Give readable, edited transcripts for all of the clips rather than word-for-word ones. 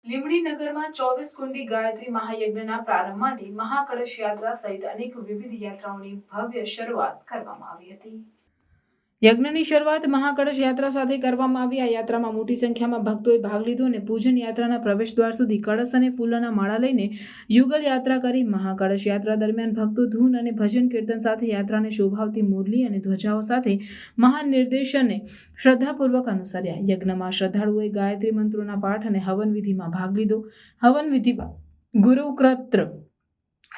લીંબડી નગરમાં 24 કુંડી ગાયત્રી મહાયજ્ઞના પ્રારંભ માટે મહાકળશ યાત્રા સહિત અનેક વિવિધ યાત્રાઓની ભવ્ય શરૂઆત કરવામાં આવી હતી। યજ્ઞની શરૂઆત મહાકળશ યાત્રા સાથે કરવામાં આવી। આ યાત્રામાં મોટી સંખ્યામાં ભક્તોએ ભાગ લીધો અને પૂજન યાત્રાના પ્રવેશદ્વાર સુધી કળશ અને ફૂલોના માળા લઈને યુગલ યાત્રા કરી। મહાકળશ યાત્રા દરમિયાન ભક્તો ધૂન અને ભજન કીર્તન સાથે યાત્રાને શોભાવતી મુરલી અને ધ્વજાઓ સાથે મહાન નિર્દેશને શ્રદ્ધાપૂર્વક અનુસર્યા। યજ્ઞમાં શ્રદ્ધાળુઓએ ગાયત્રી મંત્રોના પાઠ અને હવન વિધિમાં ભાગ લીધો। હવન વિધિમાં ગુરુક્રત્ર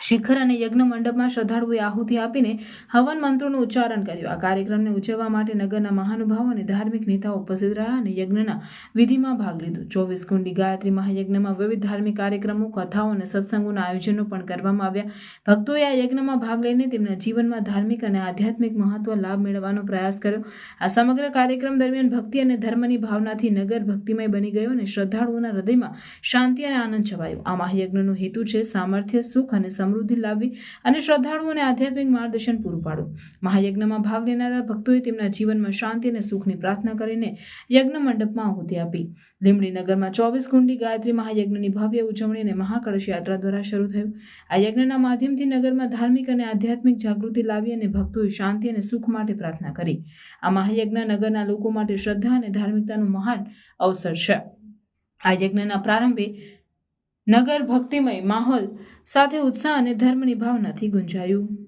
શિખર અને યજ્ઞ મંડપમાં શ્રદ્ધાળુઓએ આહુતિ આપીને હવન મંત્રોનું ઉચ્ચારણ કર્યું। આ કાર્યક્રમને ઉજવવા માટે નગરના મહાનુભાવો અને ધાર્મિક નેતાઓ ઉપસ્થિત રહ્યા અને યજ્ઞના વિધિમાં ભાગ લીધો। 24 કુંડી ગાયત્રી મહાયજ્ઞમાં વિવિધ ધાર્મિક કાર્યક્રમો, કથાઓ અને સત્સંગોના આયોજનો પણ કરવામાં આવ્યા। ભક્તોએ આ યજ્ઞમાં ભાગ લઈને તેમના જીવનમાં ધાર્મિક અને આધ્યાત્મિક મહત્વ લાભ મેળવવાનો પ્રયાસ કર્યો। આ સમગ્ર કાર્યક્રમ દરમિયાન ભક્તિ અને ધર્મની ભાવનાથી નગર ભક્તિમય બની ગયો અને શ્રદ્ધાળુઓના હૃદયમાં શાંતિ અને આનંદ છવાયો। આ મહાયજ્ઞનો હેતુ છે સામર્થ્ય, સુખ અને સમૃદ્ધિ લાવવી અને શ્રદ્ધાળુઓને આધ્યાત્મિક માર્ગદર્શન પૂરું પાડવું। મહાયજ્ઞમાં ભાગ લેનારા ભક્તોએ તેમના જીવનમાં શાંતિ અને સુખની પ્રાર્થના કરીને યજ્ઞ મંડપમાં આહુતિ આપી। લીંબડી નગરમાં 24 કુંડી ગાયત્રી મહાયજ્ઞની ભવ્ય ઉજવણી અને મહાકળશ યાત્રા દ્વારા શરૂ થયું। આ યજ્ઞના માધ્યમથી નગરમાં ધાર્મિક અને આધ્યાત્મિક જાગૃતિ લાવી અને ભક્તોએ શાંતિ અને સુખ માટે પ્રાર્થના કરી। આ મહાયજ્ઞ નગરના લોકો માટે શ્રદ્ધા અને ધાર્મિકતાનું મહાન અવસર છે। આ યજ્ઞના પ્રારંભે નગર ભક્તિમય માહોલ સાથે ઉત્સાહ અને ધર્મની ભાવનાથી ગુંજાયું।